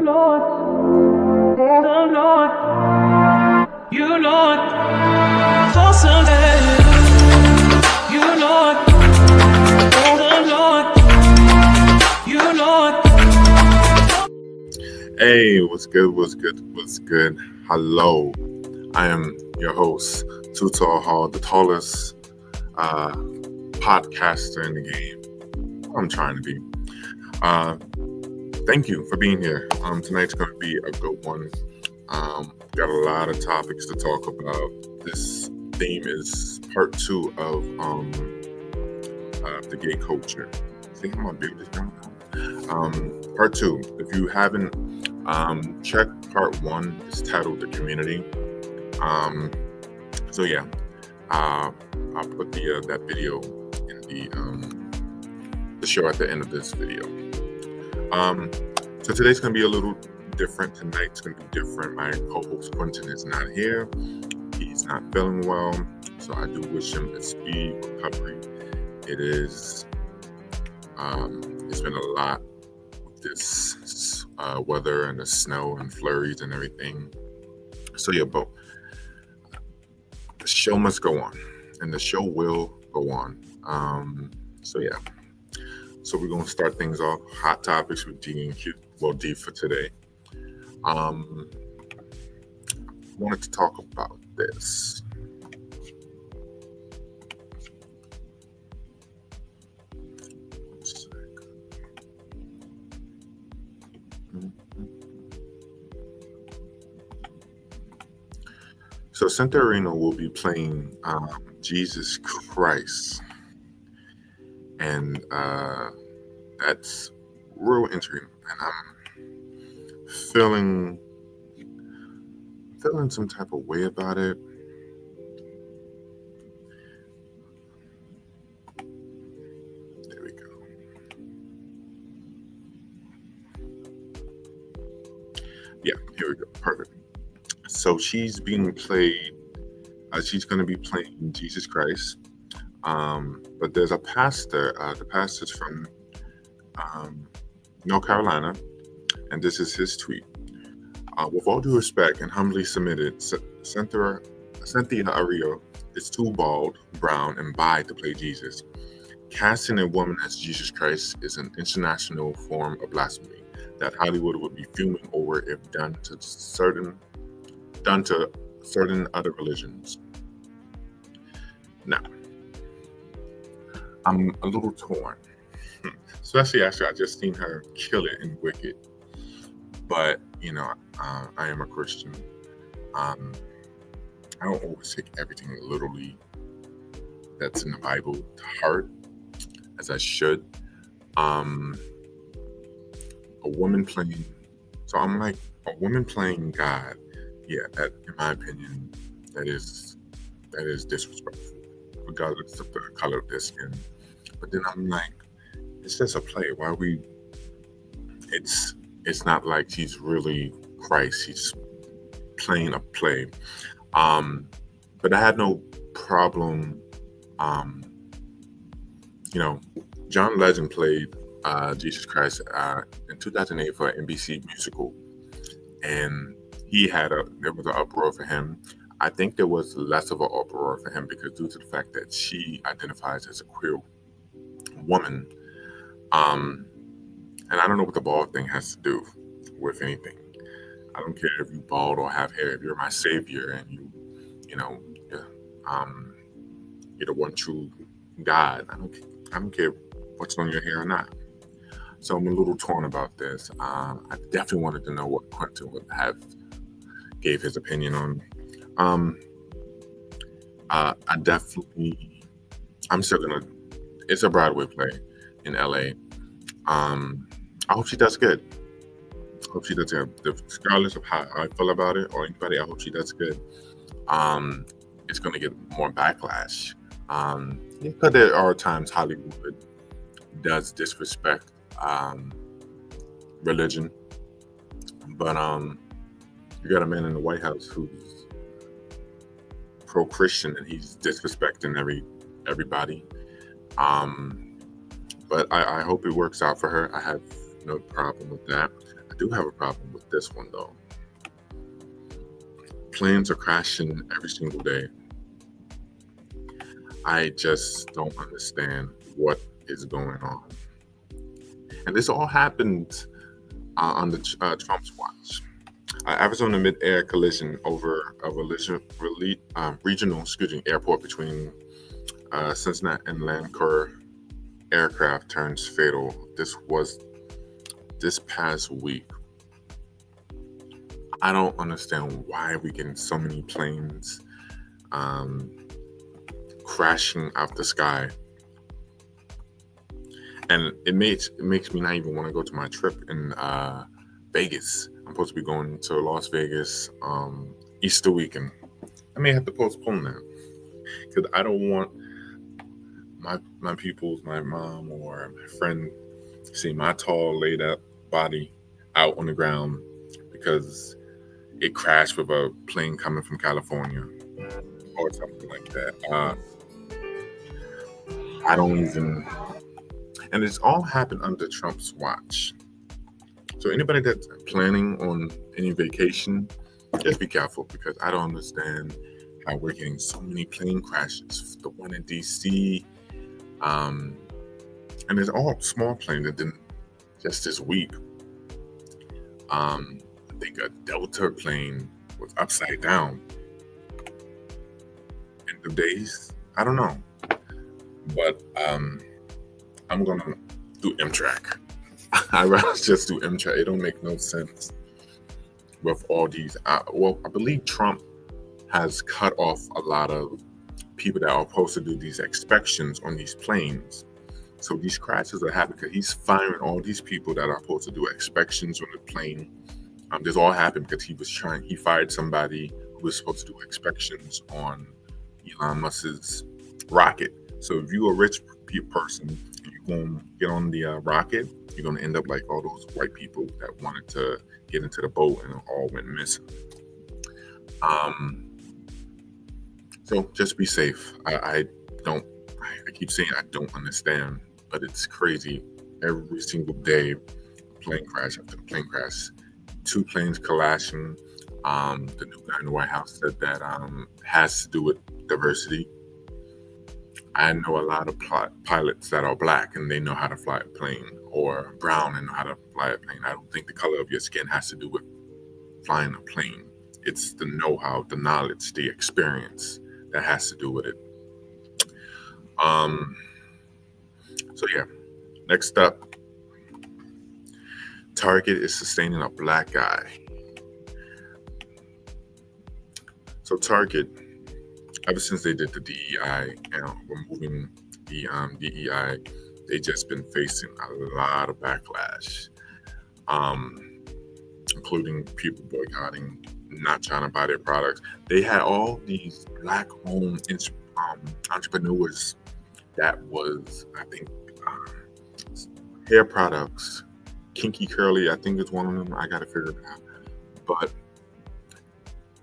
Lord, oh Lord, you Lord, for Sunday, you Lord, oh Lord, you Lord. Hey, what's good? What's good? What's good? Hello, I am your host, 2Tall, the tallest podcaster in the game. I'm trying to be. Thank you for being here. Tonight's going to be a good one. Got a lot of topics to talk about. This theme is part 2 of the gay culture. See how my beard is going on? Part 2. If you haven't checked part 1, it's titled "The Community." So yeah, I'll put that video in the show at the end of this video. So today's gonna be a little different. Tonight's gonna be different. My co-host Quetin is not here. He's not feeling well, so I do wish him a speedy recovery. It's been a lot with this weather and the snow and flurries and everything. So yeah, but the show must go on, and the show will go on. So yeah. So we're gonna start things off. Hot topics with D and Q. Well, D for today. Wanted to talk about this. So Center Arena will be playing Jesus Christ, and that's real interesting. And I'm feeling some type of way about it. There we go. Yeah, here we go. Perfect. So she's being played. She's going to be playing Jesus Christ. But there's a pastor. The pastor's from North Carolina, and this is his tweet. With all due respect and humbly submitted, Cynthia Ariel is too bald, brown, and bi to play Jesus. Casting a woman as Jesus Christ is an international form of blasphemy that Hollywood would be fuming over if done to certain other religions. Now, I'm a little torn, especially after I just seen her kill it in Wicked. But I am a Christian. I don't always take everything literally that's in the Bible to heart, as I should. A woman playing, so I'm like, a woman playing God. Yeah, that, in my opinion, that is disrespectful, regardless of the color of their skin. But then I'm like, it's just a play. Why we? It's not like she's really Christ. She's playing a play. But I had no problem. John Legend played Jesus Christ in 2008 for an NBC musical, and there was an uproar for him. I think there was less of an uproar for him because due to the fact that she identifies as a queer woman. And I don't know what the bald thing has to do with anything. I don't care if you bald or have hair. If you're my savior and you're the one true God, I don't care what's on your hair or not. So I'm a little torn about this. I definitely wanted to know what Quetin would have gave his opinion on. I'm still gonna. It's a Broadway play in LA. I hope she does good. Regardless of how I feel about it or anybody, I hope she does good. It's going to get more backlash. Because there are times Hollywood does disrespect religion. But you got a man in the White House who's pro-Christian and he's disrespecting everybody. But I hope it works out for her. I have no problem with that. I do have a problem with this one, though. Planes are crashing every single day. I just don't understand what is going on. And this all happened under Trump's watch. Arizona mid-air collision over a regional airport between Cincinnati and Lancaster aircraft turns fatal. This was this past week. I don't understand why we getting so many planes crashing out the sky. And it makes me not even want to go to my trip in Vegas. I'm supposed to be going to Las Vegas Easter weekend. I may have to postpone that because I don't want my people's, my mom or my friend, see my tall, laid up body out on the ground because it crashed with a plane coming from California or something like that. I don't even... And it's all happened under Trump's watch. So anybody that's planning on any vacation, just be careful because I don't understand how we're getting so many plane crashes. The one in DC, and there's all small planes that didn't just this week. I think a Delta plane was upside down. End of days, I don't know, but I'm gonna do Amtrak. I'd rather just do Amtrak. It don't make no sense with all these. I believe Trump has cut off a lot of people that are supposed to do these inspections on these planes. So these crashes are happening because he's firing all these people that are supposed to do inspections on the plane. This all happened because he fired somebody who was supposed to do inspections on Elon Musk's rocket. So if you're a rich person and you're going to get on the rocket, you're going to end up like all those white people that wanted to get into the boat and all went missing. So just be safe. I keep saying I don't understand, but it's crazy. Every single day, plane crash after plane crash, 2 planes collashing. The new guy in the White House said that has to do with diversity. I know a lot of pilots that are black and they know how to fly a plane, or brown and know how to fly a plane. I don't think the color of your skin has to do with flying a plane. It's the know-how, the knowledge, the experience that has to do with it. So yeah, next up, Target is sustaining a black guy. So Target, ever since they did the DEI and removing the DEI, they just been facing a lot of backlash, including people boycotting, not trying to buy their products. They had all these black-owned entrepreneurs that was, I think, hair products. Kinky Curly, I think is one of them. I got to figure it out. But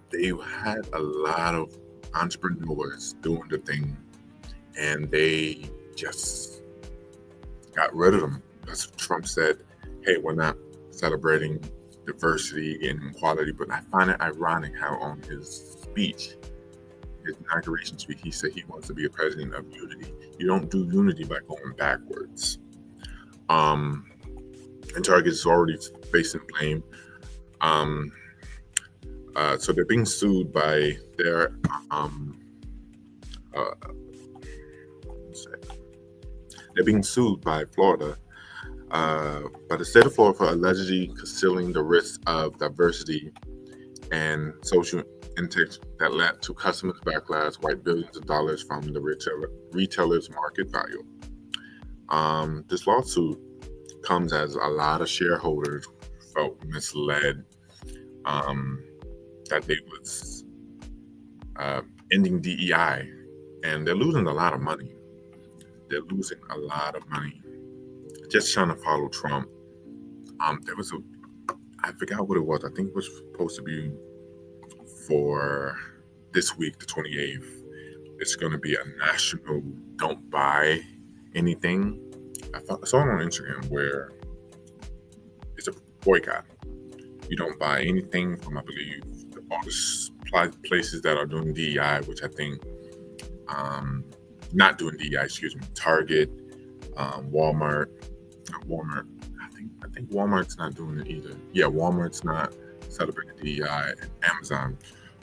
they had a lot of entrepreneurs doing the thing, and they just got rid of them. That's what Trump said, hey, we're not celebrating diversity and equality. But I find it ironic how on his speech, his inauguration speech, he said he wants to be a president of unity. You don't do unity by going backwards. And Target is already facing blame. So they're being sued by their they're being sued by Florida, by the state of Florida for allegedly concealing the risks of diversity and social intakes that led to customers' backlash, wipe billions of dollars from the retailers' market value. This lawsuit comes as a lot of shareholders felt misled, that they was ending DEI, and they're losing a lot of money. They're losing a lot of money just trying to follow Trump. There was I forgot what it was. I think it was supposed to be for this week, the 28th. It's going to be a national don't buy anything. I saw it on Instagram where it's a boycott. You don't buy anything from, I believe, all the places that are doing DEI, which I think, not doing DEI, excuse me, Target, Walmart, not Walmart. I think Walmart's not doing it either. Yeah, Walmart's not celebrating DEI, and Amazon.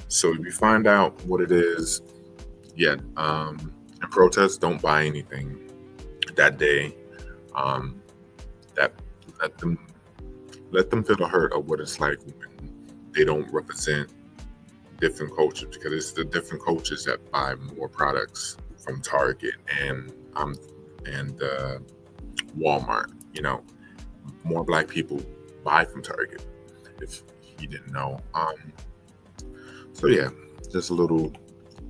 So if you find out what it is, and protest, don't buy anything that day. That let them feel the hurt of what it's like when they don't represent different cultures, because it's the different cultures that buy more products from Target and Walmart. More Black people buy from Target, if you didn't know. So yeah, just a little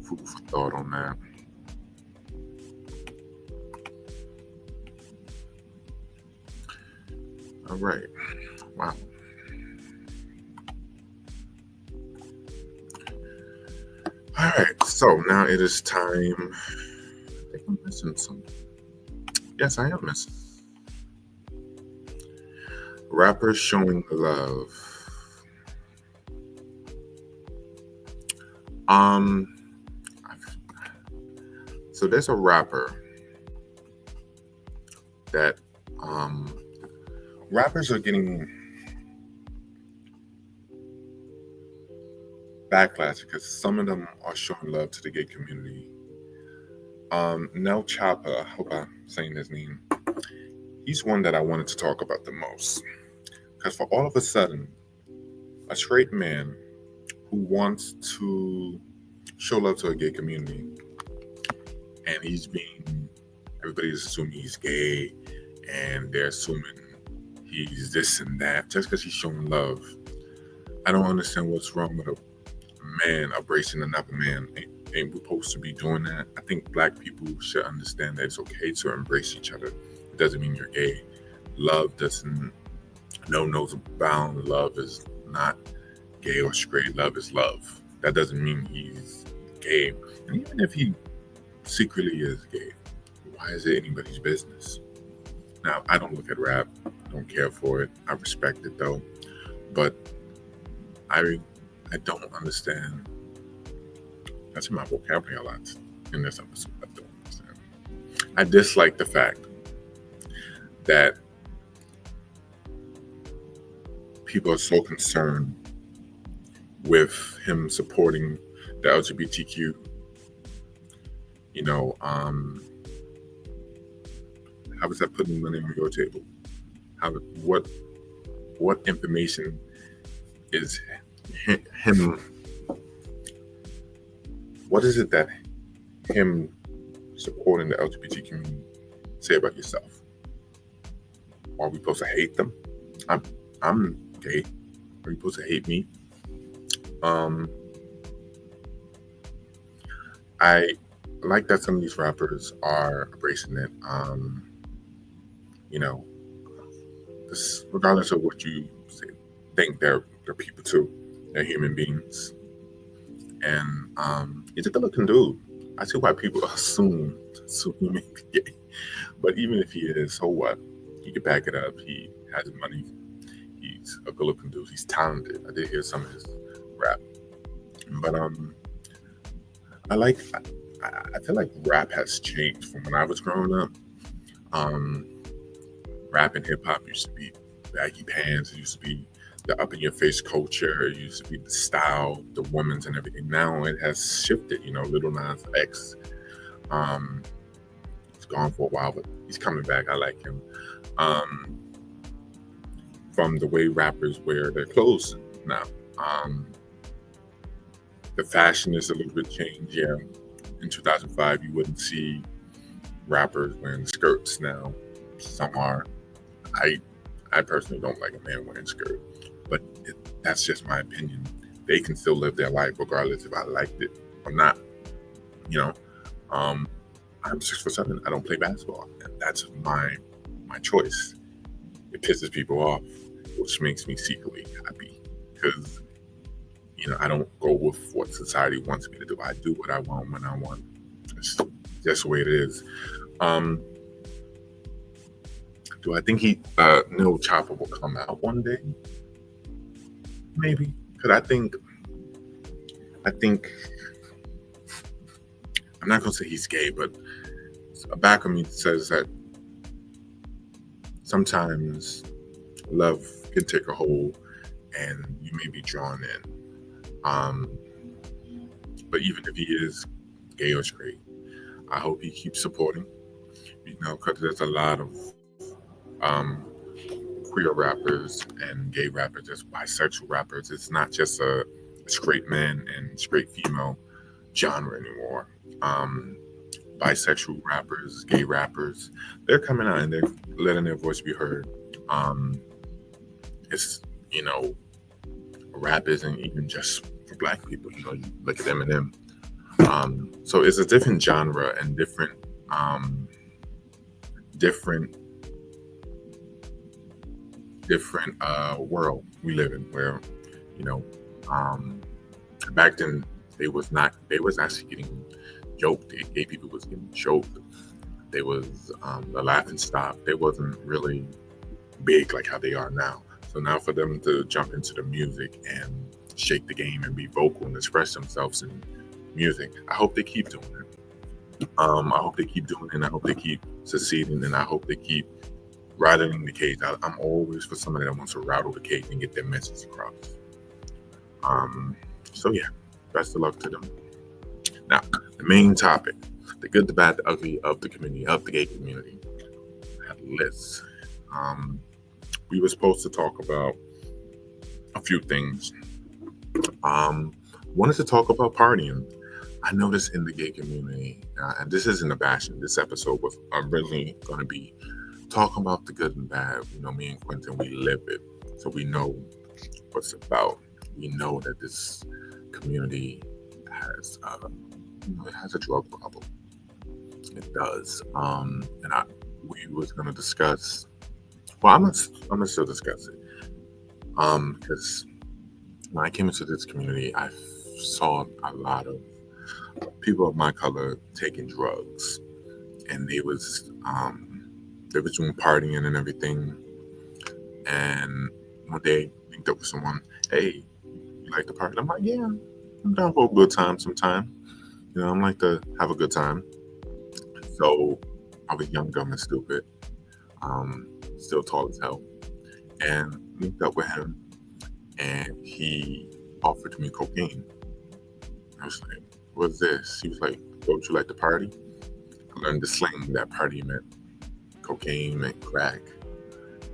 food for thought on that. All right. Wow. All right. So now it is time. I think I'm missing something. Yes, I am missing. Rappers showing love. So there's a rapper that rappers are getting backlash because some of them are showing love to the gay community. NLE Choppa, I hope I'm saying his name. He's one that I wanted to talk about the most, because for all of a sudden, a straight man who wants to show love to a gay community, and everybody's assuming he's gay, and they're assuming he's this and that just because he's showing love. I don't understand what's wrong with a man embracing another man. Ain't we supposed to be doing that? I think Black people should understand that it's okay to embrace each other. It doesn't mean you're gay. Love doesn't know no bound. Love is not gay or straight. Love is love. That doesn't mean he's gay. And even if he secretly is gay, why is it anybody's business? Now, I don't look at rap. I don't care for it. I respect it though. But I don't understand. That's in my vocabulary a lot in this episode. I don't understand. I dislike the fact that people are so concerned with him supporting the LGBTQ. How is that putting money on your table? What information is him? What is it that him supporting the LGBT community say about yourself? Are we supposed to hate them? I'm gay. Are you supposed to hate me? I like that some of these rappers are embracing it. Regardless of what you think, they're people too. They're human beings. And he's a good-looking dude. I see why people assume he may be gay. But even if he is, so what? He can back it up. He has money. He's a good-looking dude. He's talented. I did hear some of his rap. But I feel like rap has changed from when I was growing up. Rap and hip-hop used to be baggy pants. It used to be the up-in-your-face culture. It used to be the style, the women's and everything. Now it has shifted. Lil Nas X. He's gone for a while, but he's coming back. I like him. From the way rappers wear their clothes now. The fashion is a little bit changed. Yeah. In 2005, you wouldn't see rappers wearing skirts now. Some are. I personally don't like a man wearing a skirt, but that's just my opinion. They can still live their life regardless if I liked it or not. I'm 6'7". I don't play basketball, and that's my choice. It pisses people off, which makes me secretly happy because I don't go with what society wants me to do. I do what I want when I want. It's just the way it is. Do I think NLE Choppa will come out one day? maybe because I think I'm not gonna say he's gay, but a back of me says that sometimes love can take a hold and you may be drawn in. Um, but even if he is gay or straight, I hope he keeps supporting, because there's a lot of um, queer rappers and gay rappers, there's bisexual rappers. It's not just a straight man and straight female genre anymore. Um, Bisexual rappers, gay rappers, they're coming out and they're letting their voice be heard. Um, it's you know, rap isn't even just for black people. You look at Eminem. So it's a different genre and different world we live in where, you know, um, back then they was actually getting joked. Gay people was getting joked. They was the laughing stock. They wasn't really big like how they are now. So now for them to jump into the music and shake the game and be vocal and express themselves in music, I hope they keep doing it. I hope they keep doing it, and I hope they keep succeeding, and I hope they keep rattling the cage. I'm always for somebody that wants to rattle the cage and get their message across. So yeah, best of luck to them. Now, the main topic, the good, the bad, the ugly of the community, of the gay community. I had a list. We were supposed to talk about a few things. Wanted to talk about partying. I noticed in the gay community, and this isn't a bashing. This episode was originally going to be talking about the good and bad. Me and Quentin, we live it, so we know what's about. We know that this community has, it has a drug problem. It does, and we was going to discuss. Well, I'm gonna still discuss it, because when I came into this community, I saw a lot of people of my color taking drugs, and they was doing partying and everything. And one day, linked up with someone. Hey, you like to party? I'm like, yeah, I'm down for a good time sometime. I'm like to have a good time. So I was young, dumb, and stupid. Still tall as hell, and linked up with him, and he offered me cocaine. I was like, what's this? He was like, don't you like to party? I learned the slang that party meant cocaine, meant crack.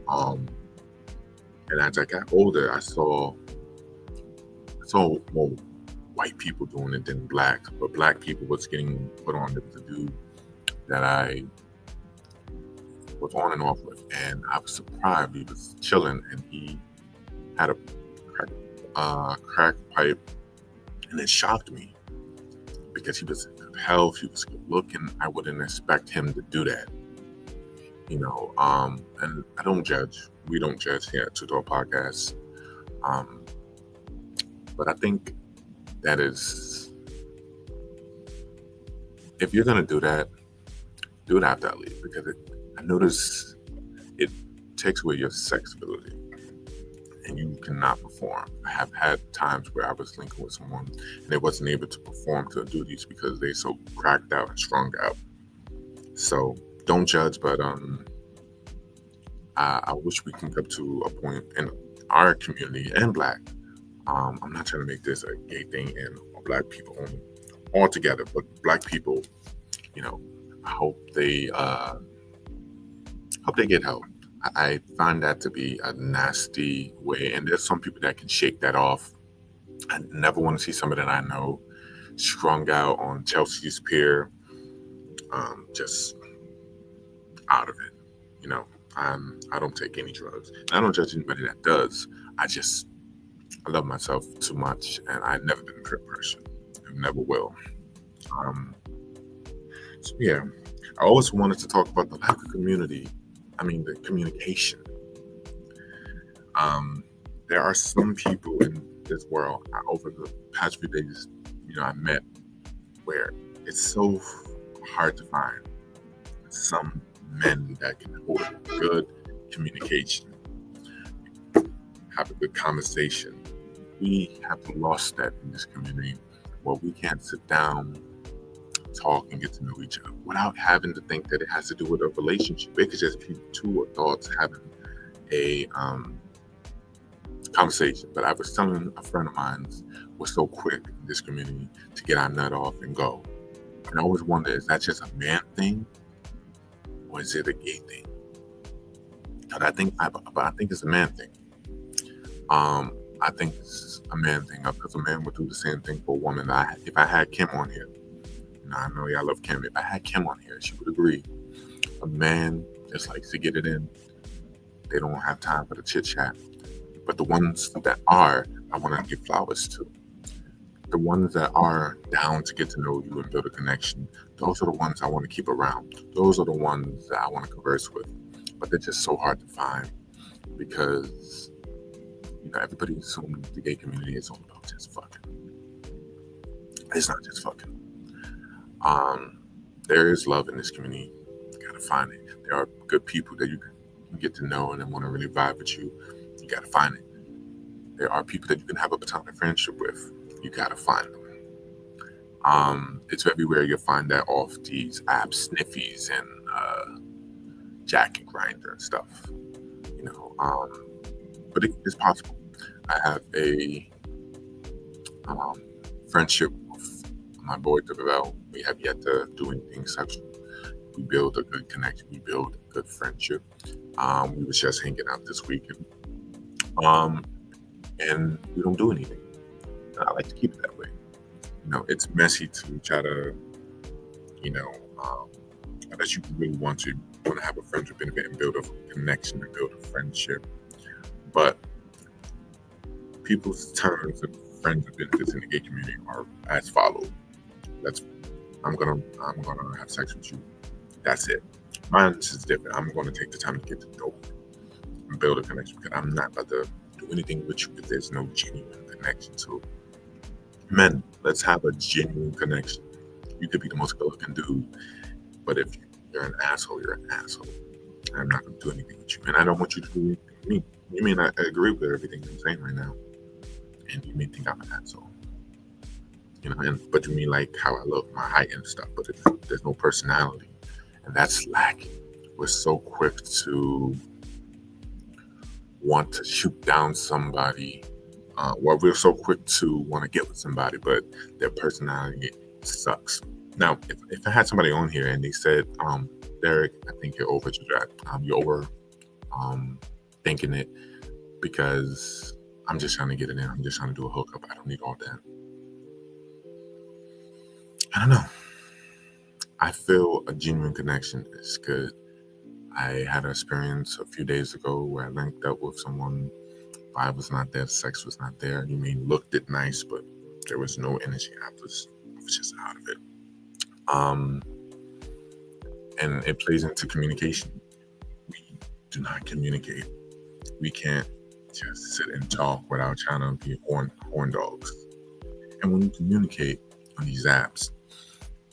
And as I got older, I saw more white people doing it than black, but black people was getting put on. There was a dude that I was on and off with, and I was surprised. He was chilling, and he had a crack pipe, and it shocked me because he was in good health, he was good looking. I wouldn't expect him to do that, and I don't judge. We don't judge here at 2Tall Podcast. But I think that is, if you're gonna do that, do it after I leave, because I notice it takes away your sexability and you cannot perform. I have had times where I was linking with someone and they wasn't able to perform to the duties because they so cracked out and strung out. So don't judge, but I wish we can come to a point in our community and black. I'm not trying to make this a gay thing and black people only altogether, but black people, I hope they get help. I find that to be a nasty way, and there's some people that can shake that off. I never want to see somebody that I know strung out on Chelsea's Pier, just out of it. I don't take any drugs. I don't judge anybody that does. I love myself too much, and I've never been a peer person. I never will. So yeah, I always wanted to talk about the lack of community. The communication. There are some people in this world over the past few days, I met, where it's so hard to find some men that can hold good communication, have a good conversation, we have lost that in this community, where we can't sit down, talk, and get to know each other without having to think that it has to do with a relationship. It could just be two adults having a conversation. But I was telling a friend of mine, we're so quick in this community to get our nut off and go. And I always wonder, is that just a man thing, or is it a gay thing? But I think it's a man thing. I think it's a man thing because a man would do the same thing for a woman. If I had Kim on here, I know y'all love Kim. If I had Kim on here, she would agree. A man just likes to get it in. They don't have time for the chit chat. But the ones that are, I want to give flowers to. The ones that are down to get to know you and build a connection, those are the ones I want to keep around. Those are the ones that I want to converse with. But they're just so hard to find because everybody assumes the gay community is all about just fucking. It's not just fucking. There is love in this community. You gotta find it. There are good people that you can get to know and then want to really vibe with you. You gotta find it. There are people that you can have a platonic friendship with. You gotta find them. It's everywhere. You'll find that off these apps, Sniffies and Jack and Grinder and stuff. But it's possible. I have a friendship with my boy Devel. We have yet to do anything sexual. We build a good connection. We build a good friendship. We was just hanging out this weekend. And we don't do anything. And I like to keep it that way. It's messy to try to, unless you really want to have a friendship benefit and build a connection and build a friendship. But people's terms of friends and benefits in the gay community are as follows. I'm gonna have sex with you. That's it. Mine is different. I'm gonna take the time to get to know and build a connection because I'm not about to do anything with you if there's no genuine connection. So, men, let's have a genuine connection. You could be the most good-looking dude, but if you're an asshole, you're an asshole. I'm not gonna do anything with you, and I don't want you to do anything with me. You may not agree with everything I'm saying right now, and you may think I'm an asshole. But you may like how I look, my height and stuff, but there's no personality, and that's lacking. We're so quick to want to shoot down somebody. We're so quick to want to get with somebody, but their personality sucks. Now, if I had somebody on here and they said, Derek, I think you're over thinking it because I'm just trying to get it in. I'm just trying to do a hookup. I don't need all that. I don't know. I feel a genuine connection is good. I had an experience a few days ago where I linked up with someone. Vibe was not there. Sex was not there. You may looked it nice, but there was no energy. I was just out of it. And it plays into communication. We do not communicate. We can't just sit and talk without trying to be horn dogs. And when you communicate on these apps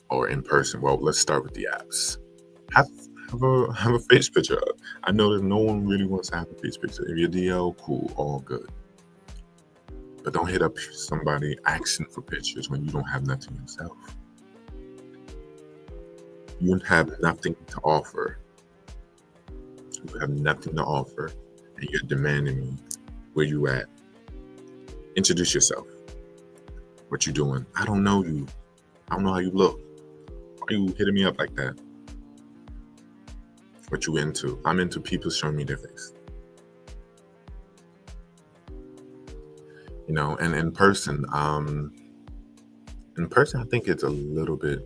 or in person, well, let's start with the apps. Have a face picture. I know that no one really wants to have a face picture. If you're DL, cool, all good. But don't hit up somebody asking for pictures when you don't have nothing yourself. You have nothing to offer. You have nothing to offer, and you're demanding me where you at. Introduce yourself. What you doing? I don't know you. I don't know how you look. Why are you hitting me up like that? What you into? I'm into people showing me their face. And in person, I think it's a little bit,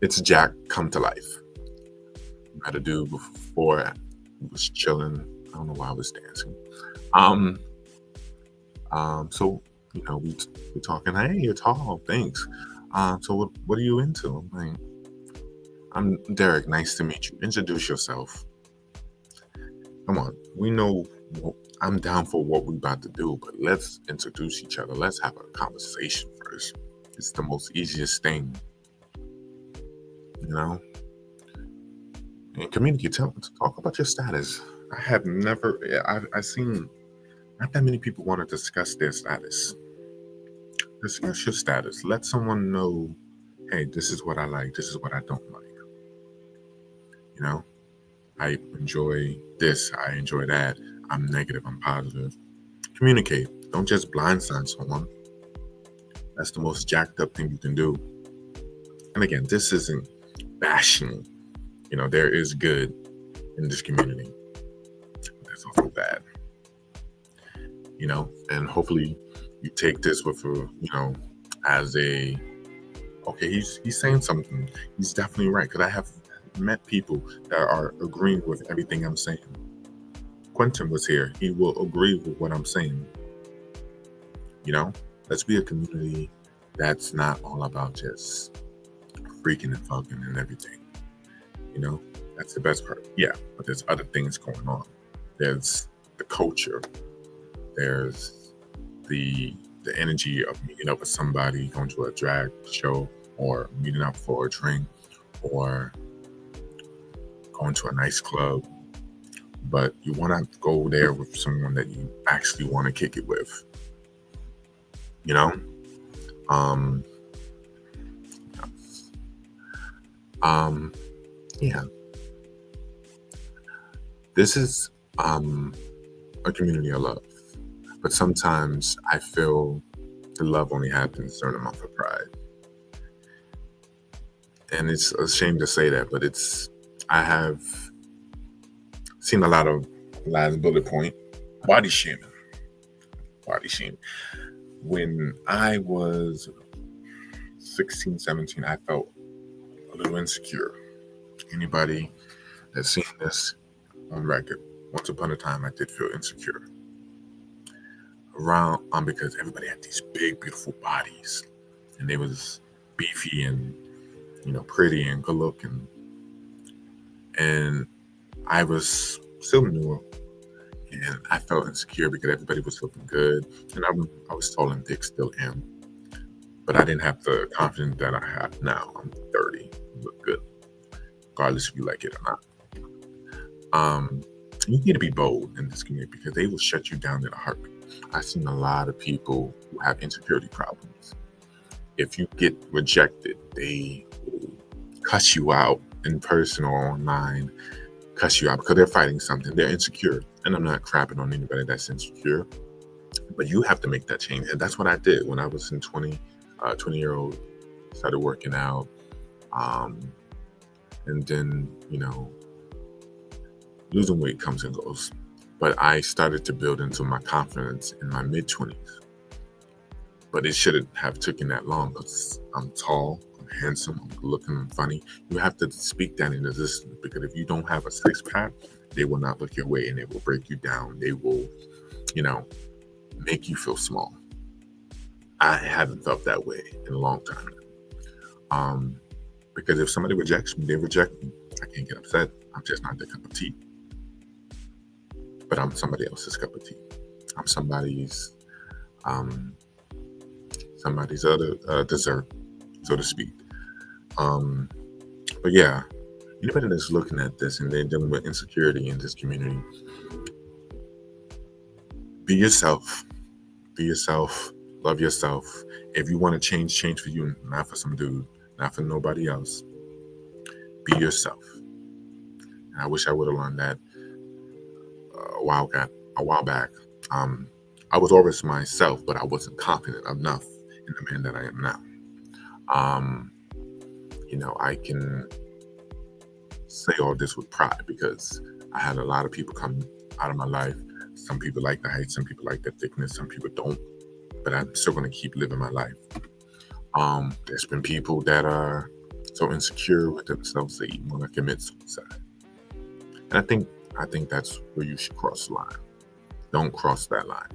it's Jack come to life. I had a dude before I was chilling. I don't know why I was dancing. So, we're talking, hey, you're tall, thanks. So what are you into? I'm like, I'm Derek, nice to meet you. Introduce yourself. Come on, we know I'm down for what we're about to do, but let's introduce each other. Let's have a conversation first. It's the most easiest thing, And communicate, talk about your status. I've seen Not that many people want to discuss their status. Discuss your status. Let someone know, hey, this is what I like, this is what I don't like. You know, I enjoy this, I enjoy that. I'm negative, I'm positive. Communicate. Don't just blindside someone. That's the most jacked up thing you can do. And again, this isn't bashing. There is good in this community. There's also bad. And hopefully you take this with as a, okay, he's saying something. He's definitely right. Because I have met people that are agreeing with everything I'm saying. Quentin was here. He will agree with what I'm saying. Let's be a community that's not all about just freaking and fucking and everything. That's the best part. Yeah, but there's other things going on. There's the culture. There's the energy of meeting up with somebody, going to a drag show, or meeting up for a drink, or going to a nice club. But you want to go there with someone that you actually want to kick it with. Yeah. This is a community I love. But sometimes I feel the love only happens a certain amount of pride. And it's a shame to say that, but I have seen a lot of last bullet point, body shaming. When I was 16, 17, I felt a little insecure. Anybody that's seen this on record, once upon a time I did feel insecure. Because everybody had these big, beautiful bodies, and they was beefy and pretty and good looking, and I was still new, and I felt insecure because everybody was looking good, and I was tall and thick, still am, but I didn't have the confidence that I have now. I'm 30, look good, regardless if you like it or not. You need to be bold in this community because they will shut you down in a heartbeat. I've seen a lot of people who have insecurity problems. If you get rejected, they will cuss you out in person or online, cuss you out because they're fighting something. They're insecure. And I'm not crapping on anybody that's insecure, but you have to make that change. And that's what I did when I was 20-year-old, started working out. And then, losing weight comes and goes. But I started to build into my confidence in my mid-20s. But it shouldn't have taken that long because I'm tall, I'm handsome, I'm looking, I'm funny. You have to speak that into existence because if you don't have a six-pack, they will not look your way and they will break you down. They will, make you feel small. I haven't felt that way in a long time. Because if somebody rejects me, they reject me. I can't get upset. I'm just not their cup of tea. But I'm somebody else's cup of tea. I'm somebody's other dessert, so to speak. But yeah, anybody that's looking at this and they're dealing with insecurity in this community, be yourself. Be yourself. Love yourself. If you want to change for you, not for some dude, not for nobody else. Be yourself. And I wish I would have learned that a while back. I was always myself, but I wasn't confident enough in the man that I am now. I can say all this with pride because I had a lot of people come out of my life. Some people like the height, some people like the thickness, some people don't. But I'm still going to keep living my life. There's been people that are so insecure with themselves they want to commit suicide. And I think that's where you should cross the line. Don't cross that line.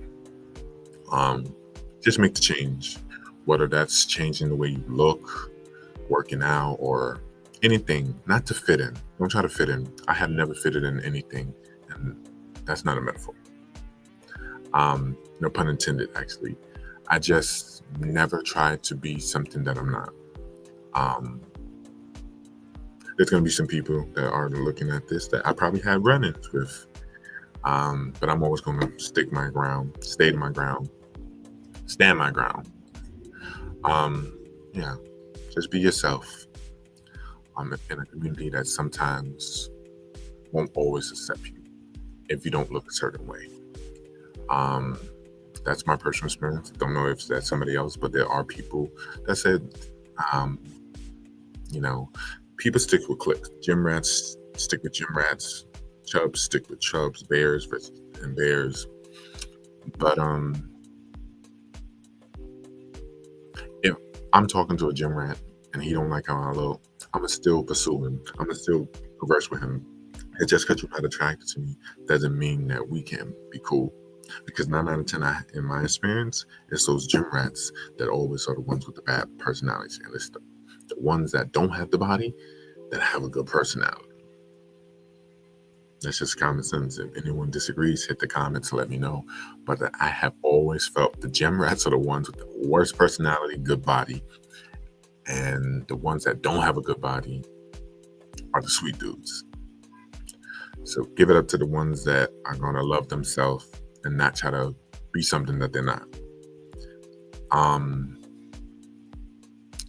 Just make the change. Whether that's changing the way you look, working out, or anything, not to fit in. Don't try to fit in. I have never fitted in anything, and that's not a metaphor. No pun intended, actually. I just never tried to be something that I'm not. There's going to be some people that are looking at this that I probably had run-ins with. But I'm always going to stick my ground, stay to my ground, stand my ground. Yeah, just be yourself. In a community that sometimes won't always accept you if you don't look a certain way. That's my personal experience. Don't know if that's somebody else, but there are people that said, um, you know, people stick with cliques. Gym rats stick with gym rats. Chubs stick with chubs. Bears and bears. But if I'm talking to a gym rat and he don't like how I look, I'ma still pursue him. I'ma still converse with him. And just because you're not attracted to me doesn't mean that we can be cool. Because 9 out of 10, in my experience, it's those gym rats that always are the ones with the bad personalities. And it's the ones that don't have the body that have a good personality. That's just common sense. If anyone disagrees, hit the comments, let me know. But I have always felt the gym rats are the ones with the worst personality, good body. And the ones that don't have a good body are the sweet dudes. So give it up to the ones that are going to love themselves and not try to be something that they're not.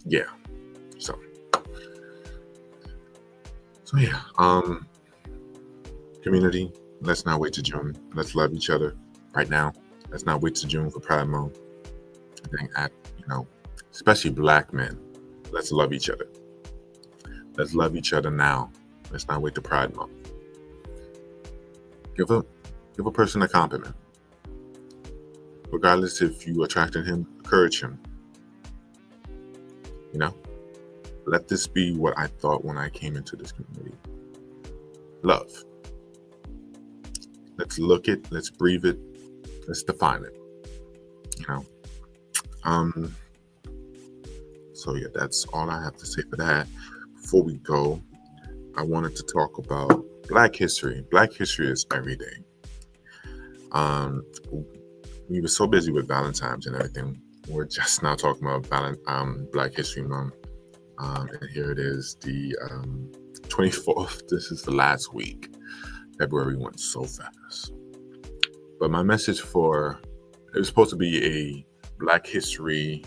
Yeah. So yeah. Community, let's not wait to June. Let's love each other right now. Let's not wait to June for Pride Month. I think especially Black men, let's love each other. Let's love each other now. Let's not wait to Pride Month. Give a person a compliment. Regardless if you attracted him, encourage him. Let this be what I thought when I came into this community. Love. Let's look it, let's breathe it, let's define it. So yeah, that's all I have to say for that. Before we go, I wanted to talk about Black history. Black history is every day. We were so busy with Valentine's and everything. We're just now talking about Black History Month. And here it is, the 24th. This is the last week. February went so fast. But my message it was supposed to be a Black History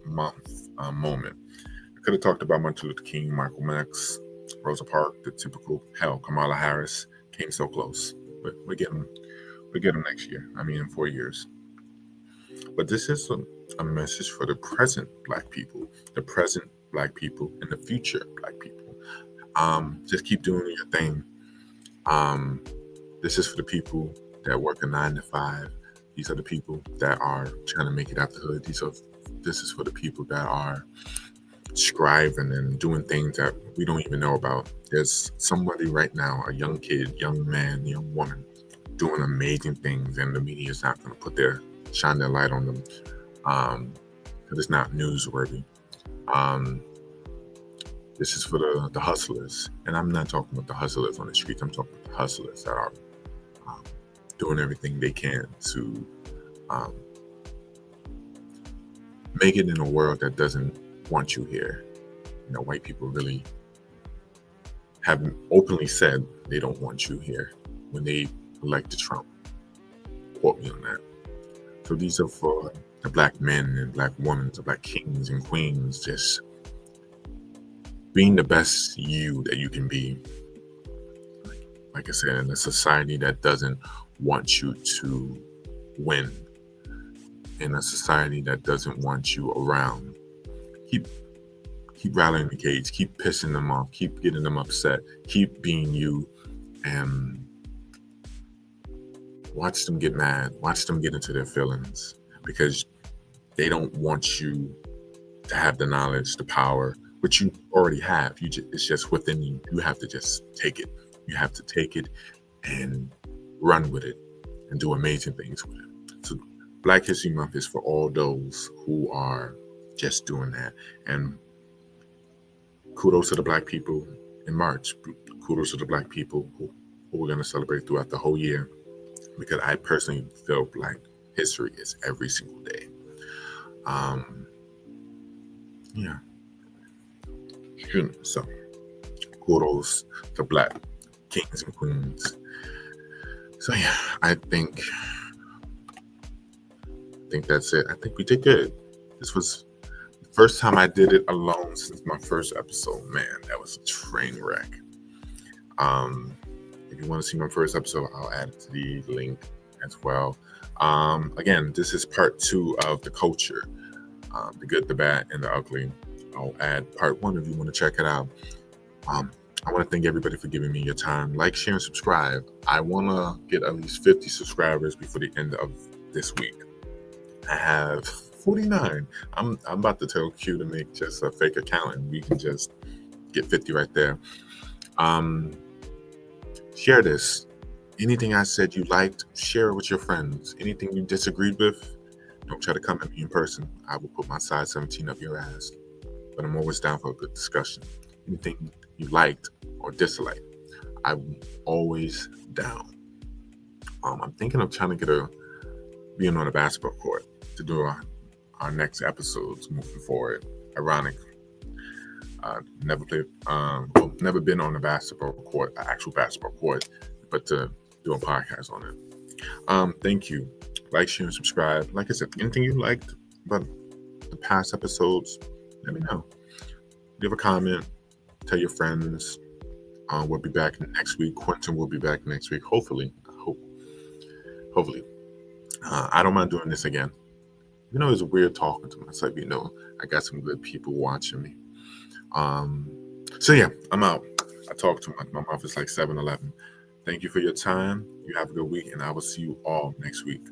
Month moment. I could have talked about Martin Luther King, Malcolm X, Rosa Parks, the typical. Hell, Kamala Harris came so close. But we get them next year. In 4 years. But this is a message for the present Black people, and the future Black people. Just keep doing your thing. This is for the people that work a 9 to 5. These are the people that are trying to make it out the hood. This is for the people that are striving and doing things that we don't even know about. There's somebody right now, a young kid, young man, young woman, doing amazing things, and the media is not going to shine their light on them because it's not newsworthy. This is for the hustlers, and I'm not talking about the hustlers on the streets. I'm talking about the hustlers that are doing everything they can to make it in a world that doesn't want you here. White people really have openly said they don't want you here when they elected Trump. Quote me on that. So these are for the Black men and Black women, the Black kings and queens, just being the best you that you can be. Like I said, in a society that doesn't want you to win, in a society that doesn't want you around, keep rattling the cage, keep pissing them off, keep getting them upset, keep being you, and watch them get mad, watch them get into their feelings, because they don't want you to have the knowledge, the power, which you already have. It's just within you. You have to just take it. You have to take it and run with it and do amazing things with it. So Black History Month is for all those who are just doing that. And kudos to the Black people in March. Kudos to the Black people who we're going to celebrate throughout the whole year, because I personally feel Black history is every single day. Yeah. So kudos to Black kings and queens. So yeah, I think that's it. I think we did good. This was the first time I did it alone since my first episode. Man, that was a train wreck. If you want to see my first episode, I'll add it to the link as well. Again, this is part 2 of the culture, the good, the bad, and the ugly. I'll add part 1 if you want to check it out. I want to thank everybody for giving me your time. Like, share, and subscribe. I want to get at least 50 subscribers before the end of this week. I have 49. I'm about to tell Q to make just a fake account and we can just get 50 right there. Share this. Anything I said you liked, share it with your friends. Anything you disagreed with, don't try to come at me in person. I will put my size 17 up your ass. But I'm always down for a good discussion. Anything you liked or disliked, I'm always down. I'm thinking of trying to being on a basketball court to do our next episodes moving forward. Ironic. Never been on a basketball court, an actual basketball court, but to do a podcast on it. Thank you. Like, share, and subscribe. Like I said, anything you liked about the past episodes, let me know. Leave a comment. Tell your friends. We'll be back next week. Quentin will be back next week. Hopefully. Hopefully. I don't mind doing this again. It's weird talking to myself. I got some good people watching me. So yeah, I'm out. I talk too much. My mouth is like 7-Eleven. Thank you for your time. You have a good week, and I will see you all next week.